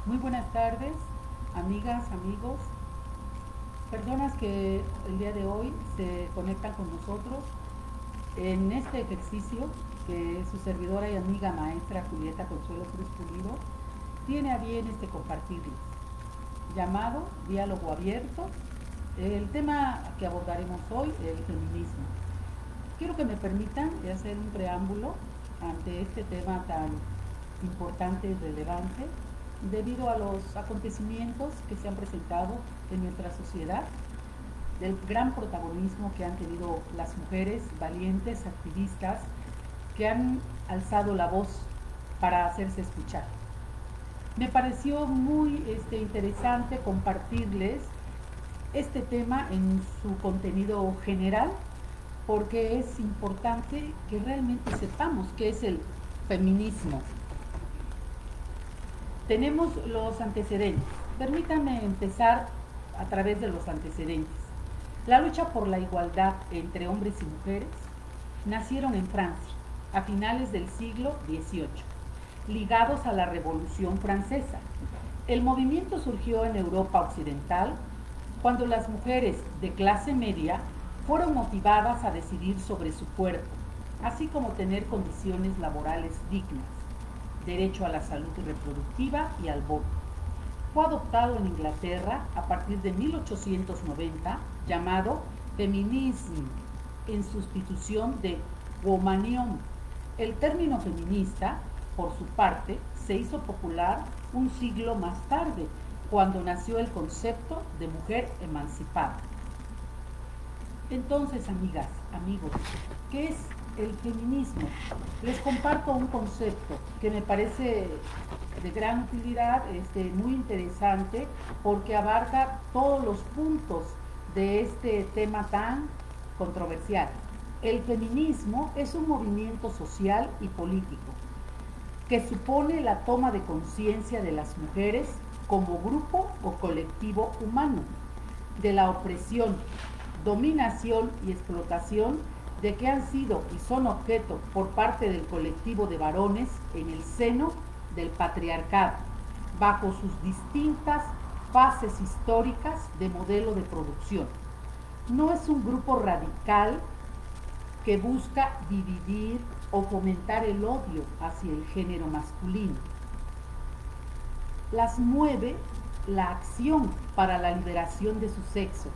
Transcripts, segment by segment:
Muy buenas tardes, amigas, amigos, personas que el día de hoy se conectan con nosotros en este ejercicio que su servidora y amiga maestra Julieta Consuelo Cruz Pulido tiene a bien compartirles, llamado Diálogo Abierto. El tema que abordaremos hoy, el feminismo. Quiero que me permitan hacer un preámbulo ante este tema tan importante y relevante debido a los acontecimientos que se han presentado en nuestra sociedad, del gran protagonismo que han tenido las mujeres valientes, activistas, que han alzado la voz para hacerse escuchar. Me pareció muy interesante compartirles este tema en su contenido general porque es importante que realmente sepamos qué es el feminismo. Tenemos los antecedentes. Permítanme empezar a través de los antecedentes. La lucha por la igualdad entre hombres y mujeres nacieron en Francia a finales del siglo XVIII, ligados a la Revolución Francesa. El movimiento surgió en Europa Occidental cuando las mujeres de clase media fueron motivadas a decidir sobre su cuerpo, así como tener condiciones laborales dignas, derecho a la salud reproductiva y al voto. Fue adoptado en Inglaterra a partir de 1890, llamado feminismo, en sustitución de womanion. El término feminista, por su parte, se hizo popular un siglo más tarde, cuando nació el concepto de mujer emancipada. Entonces, amigas, amigos, ¿qué es el feminismo? Les comparto un concepto que me parece de gran utilidad, muy interesante, porque abarca todos los puntos de este tema tan controversial. El feminismo es un movimiento social y político que supone la toma de conciencia de las mujeres como grupo o colectivo humano, de la opresión, dominación y explotación de que han sido y son objeto por parte del colectivo de varones en el seno del patriarcado, bajo sus distintas fases históricas de modelo de producción. No es un grupo radical que busca dividir o fomentar el odio hacia el género masculino. Las mueve la acción para la liberación de su sexo,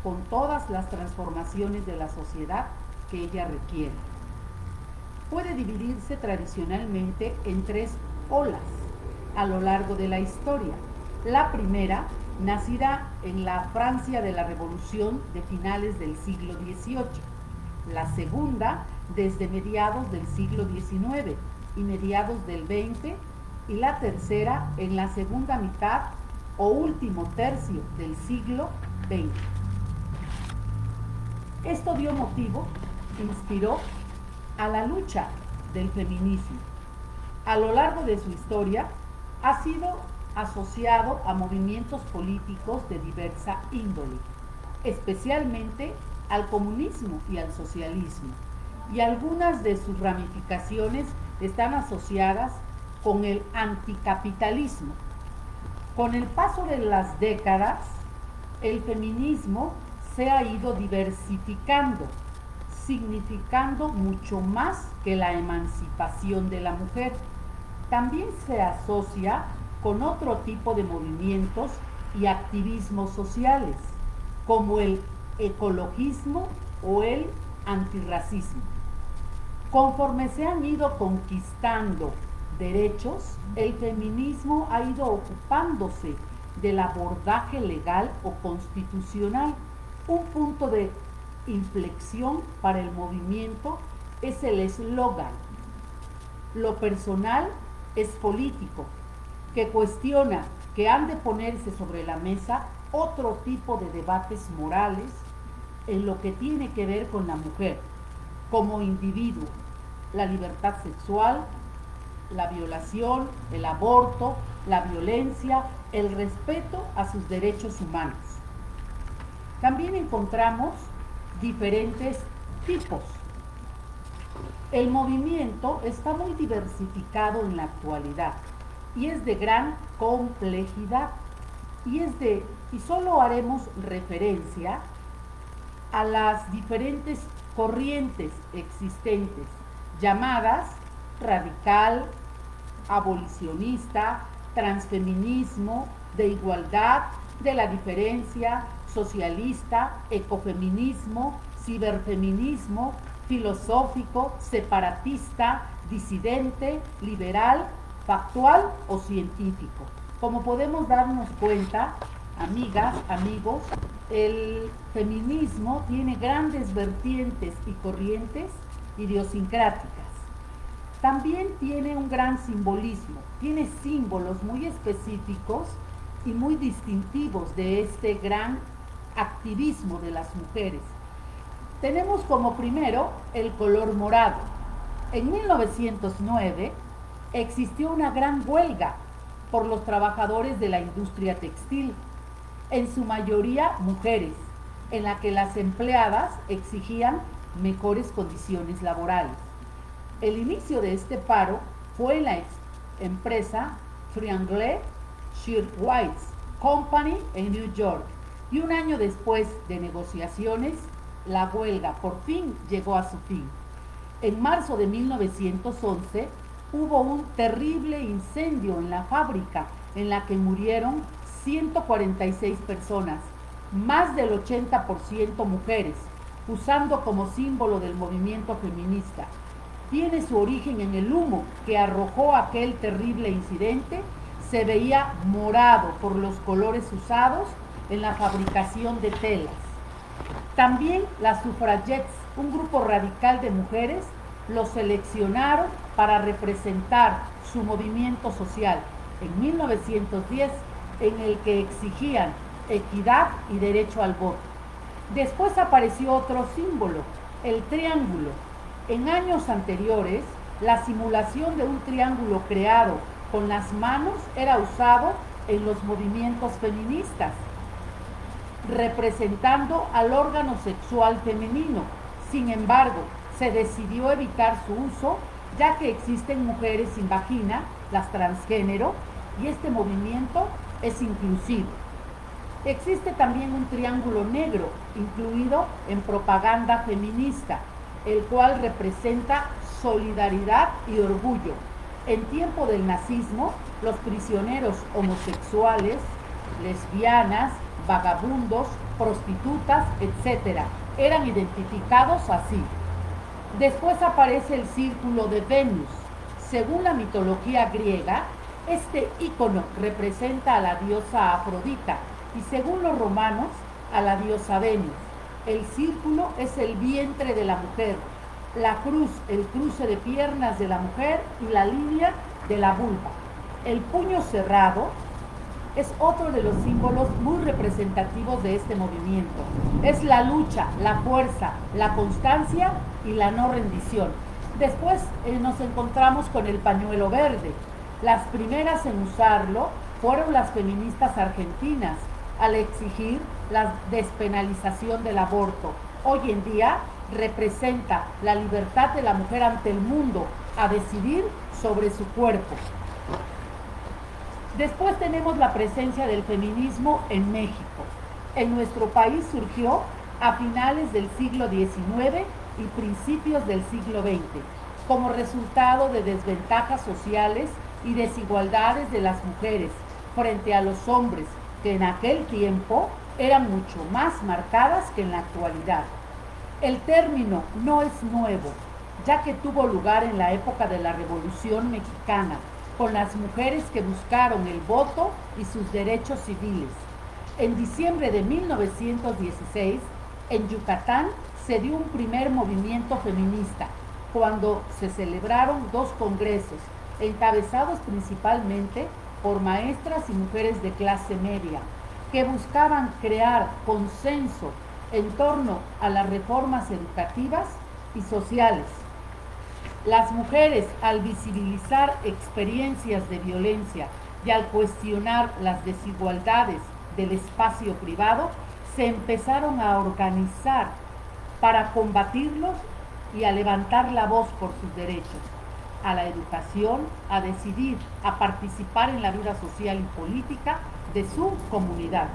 con todas las transformaciones de la sociedad que ella requiere. Puede dividirse tradicionalmente en tres olas a lo largo de la historia. La primera, nacida en la Francia de la Revolución de finales del siglo XVIII. La segunda, desde mediados del siglo XIX y mediados del XX. Y la tercera, en la segunda mitad o último tercio del siglo XX. Esto dio motivo, inspiró a la lucha del feminismo. A lo largo de su historia ha sido asociado a movimientos políticos de diversa índole, especialmente al comunismo y al socialismo, y algunas de sus ramificaciones están asociadas con el anticapitalismo. Con el paso de las décadas, el feminismo se ha ido diversificando, significando mucho más que la emancipación de la mujer. También se asocia con otro tipo de movimientos y activismos sociales, como el ecologismo o el antirracismo. Conforme se han ido conquistando derechos, el feminismo ha ido ocupándose del abordaje legal o constitucional. Un punto de inflexión para el movimiento es el eslogan: lo personal es político, que cuestiona que han de ponerse sobre la mesa otro tipo de debates morales en lo que tiene que ver con la mujer como individuo, la libertad sexual, la violación, el aborto, la violencia, el respeto a sus derechos humanos. También encontramos diferentes tipos. El movimiento está muy diversificado en la actualidad. y es de gran complejidad. Y solo haremos referencia a las diferentes corrientes existentes, llamadas radical, abolicionista, transfeminismo, de igualdad, de la diferencia, socialista, ecofeminismo, ciberfeminismo, filosófico, separatista, disidente, liberal, factual o científico. Como podemos darnos cuenta, amigas, amigos, el feminismo tiene grandes vertientes y corrientes idiosincráticas. También tiene un gran simbolismo, tiene símbolos muy específicos y muy distintivos de este gran activismo de las mujeres. Tenemos como primero el color morado. En 1909 existió una gran huelga por los trabajadores de la industria textil, en su mayoría mujeres, en la que las empleadas exigían mejores condiciones laborales. El inicio de este paro fue en la empresa Triangle Shirtwaist Company en New York, y un año después de negociaciones, la huelga por fin llegó a su fin. En marzo de 1911 hubo un terrible incendio en la fábrica en la que murieron 146 personas, más del 80% mujeres, usando como símbolo del movimiento feminista. Tiene su origen en el humo que arrojó aquel terrible incidente. Se veía morado por los colores usados en la fabricación de telas. También las suffragettes, un grupo radical de mujeres, los seleccionaron para representar su movimiento social en 1910, en el que exigían equidad y derecho al voto. Después apareció otro símbolo, el triángulo. En años anteriores, la simulación de un triángulo creado con las manos era usado en los movimientos feministas, representando al órgano sexual femenino. Sin embargo, se decidió evitar su uso, ya que existen mujeres sin vagina, las transgénero, y este movimiento es inclusivo. Existe también un triángulo negro, incluido en propaganda feminista, el cual representa solidaridad y orgullo. En tiempo del nazismo, los prisioneros homosexuales, lesbianas, vagabundos, prostitutas, etc., eran identificados así. Después aparece el círculo de Venus. Según la mitología griega, este ícono representa a la diosa Afrodita y según los romanos, a la diosa Venus. El círculo es el vientre de la mujer, la cruz, el cruce de piernas de la mujer y la línea de la vulva. El puño cerrado es otro de los símbolos muy representativos de este movimiento. Es la lucha, la fuerza, la constancia y la no rendición. Después nos encontramos con el pañuelo verde. Las primeras en usarlo fueron las feministas argentinas, al exigir la despenalización del aborto. Hoy en día representa la libertad de la mujer ante el mundo a decidir sobre su cuerpo. Después tenemos la presencia del feminismo en México. En nuestro país surgió a finales del siglo XIX y principios del siglo XX, como resultado de desventajas sociales y desigualdades de las mujeres frente a los hombres, que en aquel tiempo eran mucho más marcadas que en la actualidad. El término no es nuevo, ya que tuvo lugar en la época de la Revolución Mexicana, con las mujeres que buscaron el voto y sus derechos civiles. En diciembre de 1916, en Yucatán, se dio un primer movimiento feminista, cuando se celebraron dos congresos, encabezados principalmente por maestras y mujeres de clase media, que buscaban crear consenso en torno a las reformas educativas y sociales. Las mujeres, al visibilizar experiencias de violencia y al cuestionar las desigualdades del espacio privado, se empezaron a organizar para combatirlos y a levantar la voz por sus derechos, a la educación, a decidir, a participar en la vida social y política de su comunidad.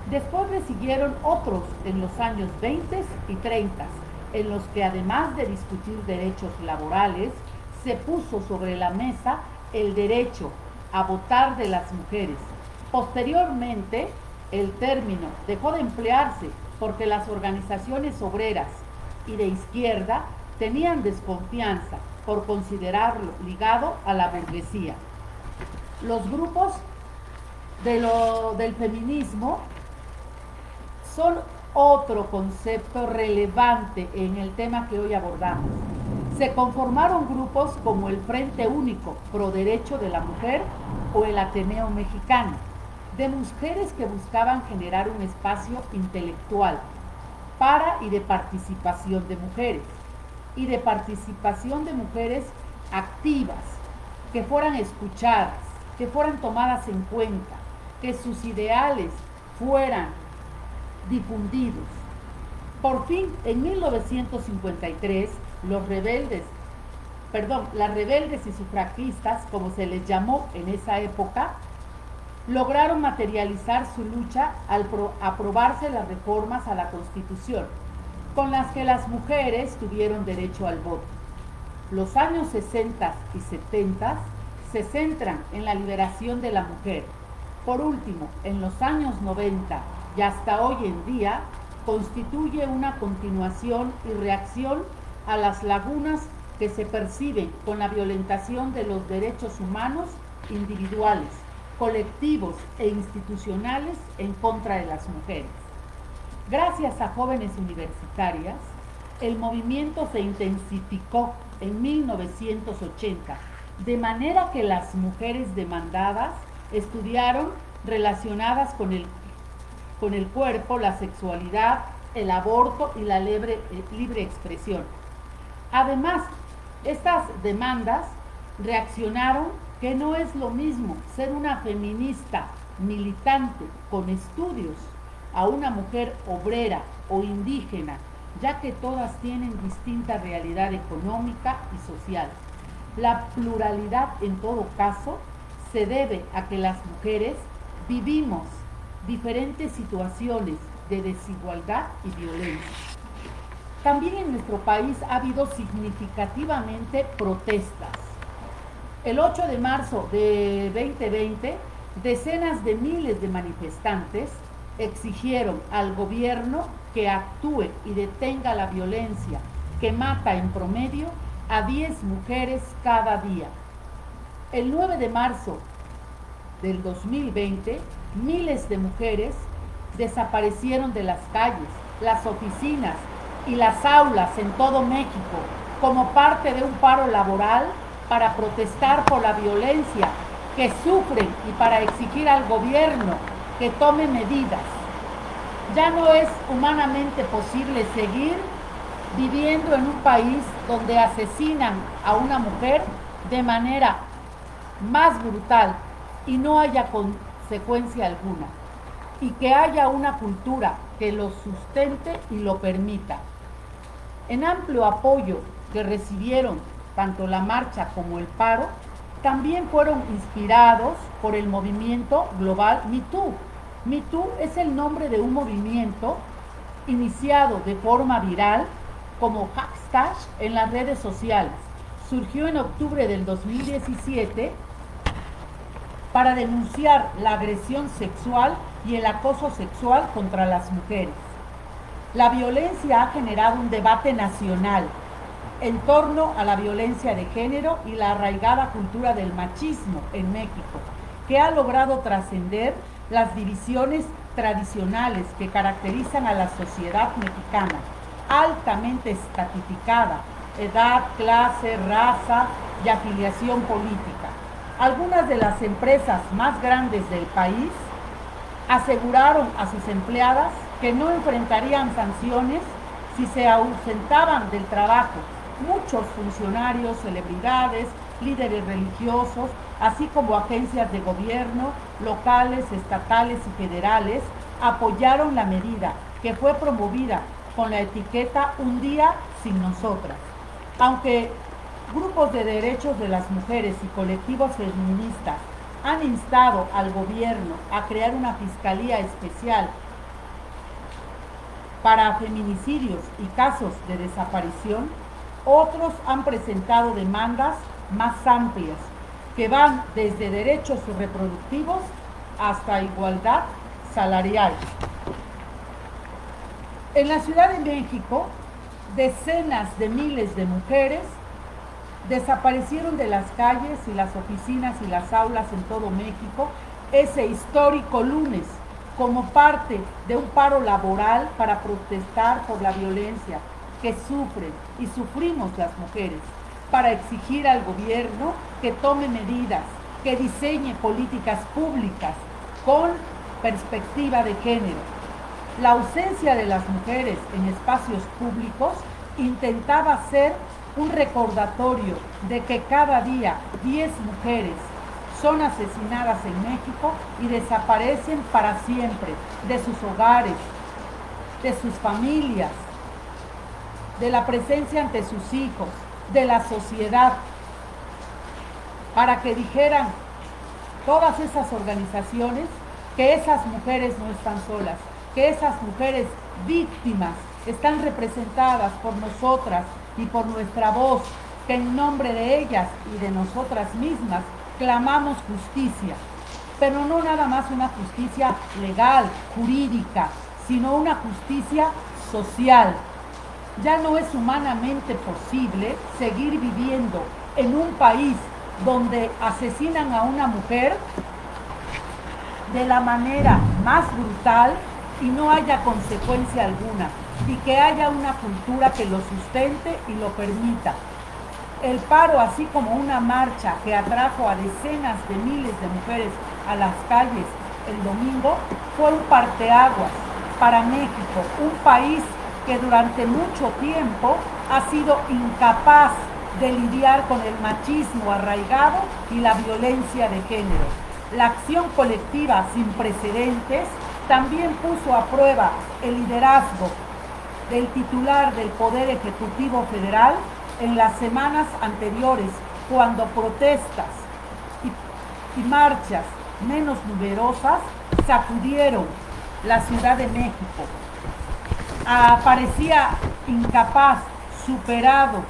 Después le siguieron otros en los años 20 y 30, en los que además de discutir derechos laborales, se puso sobre la mesa el derecho a votar de las mujeres. Posteriormente, el término dejó de emplearse porque las organizaciones obreras y de izquierda tenían desconfianza por considerarlo ligado a la burguesía. Los grupos del feminismo son otro concepto relevante en el tema que hoy abordamos. Se conformaron grupos como el Frente Único Pro Derecho de la Mujer o el Ateneo Mexicano, de mujeres que buscaban generar un espacio intelectual para y de participación de mujeres, y de participación de mujeres activas, que fueran escuchadas, que fueran tomadas en cuenta, que sus ideales fueran difundidos. Por fin, en 1953, las rebeldes y sufragistas, como se les llamó en esa época, lograron materializar su lucha al aprobarse las reformas a la Constitución, con las que las mujeres tuvieron derecho al voto. Los años 60 y 70 se centran en la liberación de la mujer. Por último, en los años 90 y hasta hoy en día, constituye una continuación y reacción a las lagunas que se perciben con la violentación de los derechos humanos individuales, colectivos e institucionales en contra de las mujeres. Gracias a jóvenes universitarias, el movimiento se intensificó en 1980, de manera que las mujeres demandadas estudiaron relacionadas con el cuerpo, la sexualidad, el aborto y la libre expresión. Además, estas demandas reaccionaron que no es lo mismo ser una feminista militante con estudios a una mujer obrera o indígena, ya que todas tienen distinta realidad económica y social. La pluralidad, en todo caso, se debe a que las mujeres vivimos diferentes situaciones de desigualdad y violencia. También en nuestro país ha habido significativamente protestas. El 8 de marzo de 2020, decenas de miles de manifestantes exigieron al gobierno que actúe y detenga la violencia que mata en promedio a 10 mujeres cada día. El 9 de marzo del 2020, miles de mujeres desaparecieron de las calles, las oficinas y las aulas en todo México como parte de un paro laboral para protestar por la violencia que sufren y para exigir al gobierno que tome medidas. Ya no es humanamente posible seguir viviendo en un país donde asesinan a una mujer de manera más brutal y no haya consecuencia alguna, y que haya una cultura que lo sustente y lo permita. En amplio apoyo que recibieron tanto la marcha como el paro, también fueron inspirados por el movimiento global MeToo. MeToo es el nombre de un movimiento iniciado de forma viral como hashtag en las redes sociales. Surgió en octubre del 2017 para denunciar la agresión sexual y el acoso sexual contra las mujeres. La violencia ha generado un debate nacional en torno a la violencia de género y la arraigada cultura del machismo en México, que ha logrado trascender las divisiones tradicionales que caracterizan a la sociedad mexicana, altamente estratificada, edad, clase, raza y afiliación política. Algunas de las empresas más grandes del país aseguraron a sus empleadas que no enfrentarían sanciones si se ausentaban del trabajo. Muchos funcionarios, celebridades, líderes religiosos, así como agencias de gobierno, locales, estatales y federales, apoyaron la medida, que fue promovida con la etiqueta Un día sin nosotras. Aunque Grupos de derechos de las mujeres y colectivos feministas han instado al gobierno a crear una fiscalía especial para feminicidios y casos de desaparición. Otros han presentado demandas más amplias que van desde derechos reproductivos hasta igualdad salarial. En la Ciudad de México, decenas de miles de mujeres desaparecieron de las calles y las oficinas y las aulas en todo México ese histórico lunes como parte de un paro laboral para protestar por la violencia que sufren y sufrimos las mujeres, para exigir al gobierno que tome medidas, que diseñe políticas públicas con perspectiva de género. La ausencia de las mujeres en espacios públicos intentaba ser un recordatorio de que cada día 10 mujeres son asesinadas en México y desaparecen para siempre de sus hogares, de sus familias, de la presencia ante sus hijos, de la sociedad, para que dijeran todas esas organizaciones que esas mujeres no están solas, que esas mujeres víctimas están representadas por nosotras y por nuestra voz, que en nombre de ellas y de nosotras mismas clamamos justicia, pero no nada más una justicia legal, jurídica, sino una justicia social. Ya no es humanamente posible seguir viviendo en un país donde asesinan a una mujer de la manera más brutal y no haya consecuencia alguna, y que haya una cultura que lo sustente y lo permita. El paro, así como una marcha que atrajo a decenas de miles de mujeres a las calles el domingo, fue un parteaguas para México, un país que durante mucho tiempo ha sido incapaz de lidiar con el machismo arraigado y la violencia de género. La acción colectiva sin precedentes también puso a prueba el liderazgo del titular del Poder Ejecutivo Federal en las semanas anteriores, cuando protestas y marchas menos numerosas sacudieron la Ciudad de México. Parecía incapaz, superado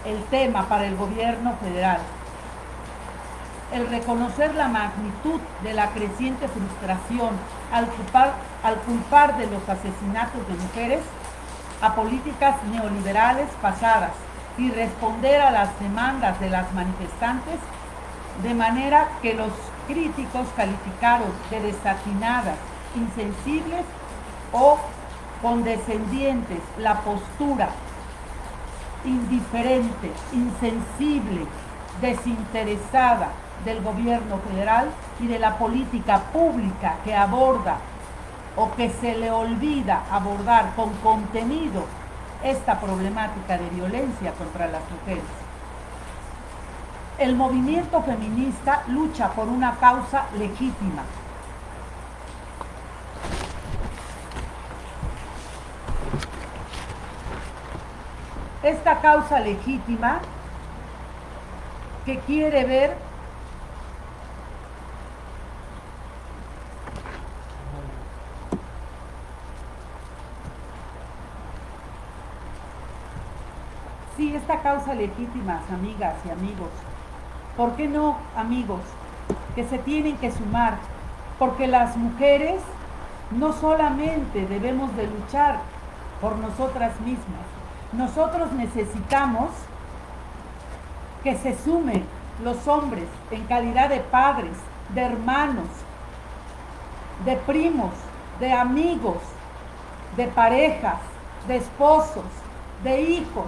el tema para el gobierno federal. El reconocer la magnitud de la creciente frustración al culpar de los asesinatos de mujeres a políticas neoliberales pasadas y responder a las demandas de las manifestantes, de manera que los críticos calificaron de desatinadas, insensibles o condescendientes la postura indiferente, insensible, desinteresada del gobierno federal y de la política pública que aborda o que se le olvida abordar con contenido esta problemática de violencia contra las mujeres. El movimiento feminista lucha por una causa legítima. Esta causa legítima que quiere ver esta causa legítima, amigas y amigos. ¿Por qué no, amigos? Que se tienen que sumar, porque las mujeres no solamente debemos de luchar por nosotras mismas, nosotros necesitamos que se sumen los hombres en calidad de padres, de hermanos, de primos, de amigos, de parejas, de esposos, de hijos.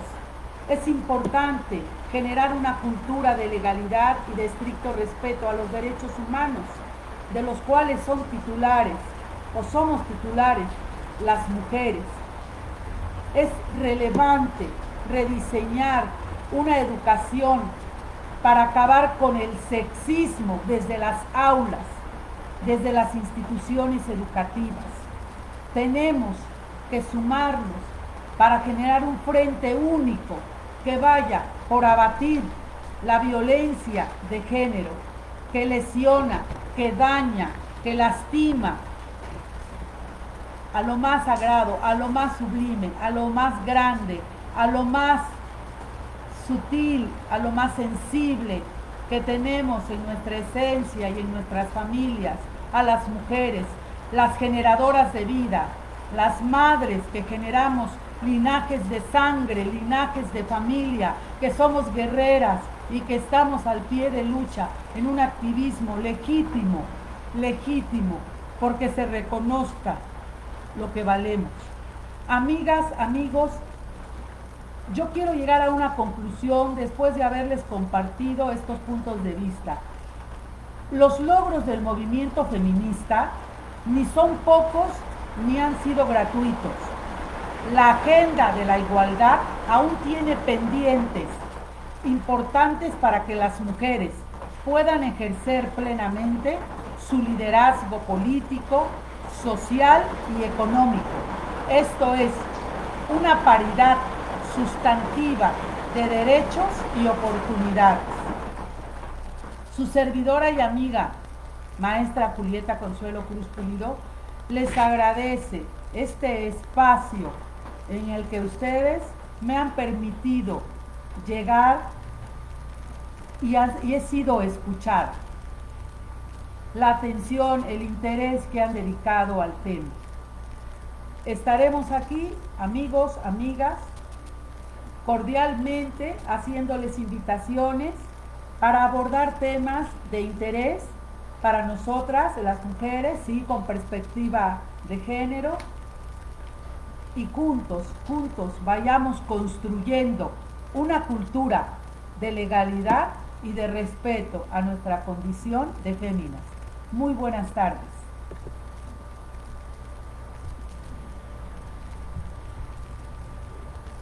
Es importante generar una cultura de legalidad y de estricto respeto a los derechos humanos, de los cuales son titulares o somos titulares las mujeres. Es relevante rediseñar una educación para acabar con el sexismo desde las aulas, desde las instituciones educativas. Tenemos que sumarnos para generar un frente único que vaya por abatir la violencia de género que lesiona, que daña, que lastima a lo más sagrado, a lo más sublime, a lo más grande, a lo más sutil, a lo más sensible que tenemos en nuestra esencia y en nuestras familias, a las mujeres, las generadoras de vida, las madres que generamos linajes de sangre, linajes de familia, que somos guerreras y que estamos al pie de lucha en un activismo legítimo, porque se reconozca lo que valemos. Amigas, amigos, yo quiero llegar a una conclusión después de haberles compartido estos puntos de vista. Los logros del movimiento feminista ni son pocos ni han sido gratuitos. La agenda de la igualdad aún tiene pendientes importantes para que las mujeres puedan ejercer plenamente su liderazgo político, social y económico. Esto es, una paridad sustantiva de derechos y oportunidades. Su servidora y amiga, maestra Julieta Consuelo Cruz Pulido, les agradece este espacio en el que ustedes me han permitido llegar y he sido escuchada. La atención, el interés que han dedicado al tema. Estaremos aquí, amigos, amigas, cordialmente haciéndoles invitaciones para abordar temas de interés para nosotras, las mujeres, sí, con perspectiva de género, y juntos vayamos construyendo una cultura de legalidad y de respeto a nuestra condición de féminas. Muy buenas tardes.